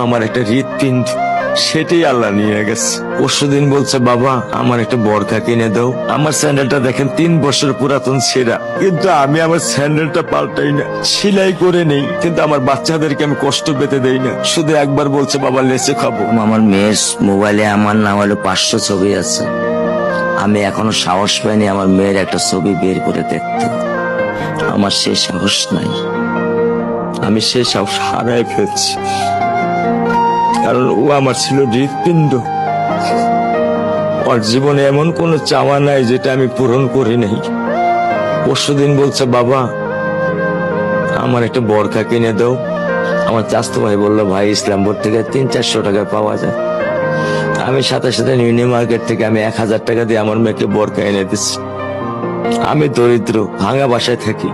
আমার একটা হৃৎপিণ্ড, সেটাই আল্লাহ নিয়ে গেছে। পরশুদিন বলছে, বাবা আমার একটা বরখা কিনে দাও। আমার স্যান্ডেলটা দেখেন 3 বছর পুরাতন ছেঁড়া, কিন্তু আমি আমার স্যান্ডেলটা পাল্টাই না, সেলাই করে নেই। কিন্তু আমার বাচ্চাদেরকে আমি কষ্ট পেতে দেই না। শুধু একবার বলছে, বাবা লেচে খাবো। আমার মেয়ের মোবাইলে আমার না হলে 500 ছবি আছে। আমি এখনো সাহস পাইনি আমার মেয়ের একটা ছবি বের করে দেখতে। আমার সে সাহস নাই। আমি সেই সাহস হারাই ফেলছি, কারণ ও আমার ছিল হৃৎপিণ্ড। ওর জীবনে এমন কোনো চাওয়া নাই যেটা আমি পূরণ করি নাই। পরশুদিন বলছে, বাবা আমার একটা বরখা কিনে দাও। আমার চাচতো ভাই বললো, ভাই ইসলামপুর থেকে 300-400 টাকা পাওয়া যায়। আমি সাথে সাথে নিউ মার্কেট থেকে আমি 1000 টাকা দিয়ে আমার মেয়েকে বরখা এনে দিচ্ছি। আমি দরিদ্র, ভাঙা বাসায় থাকি।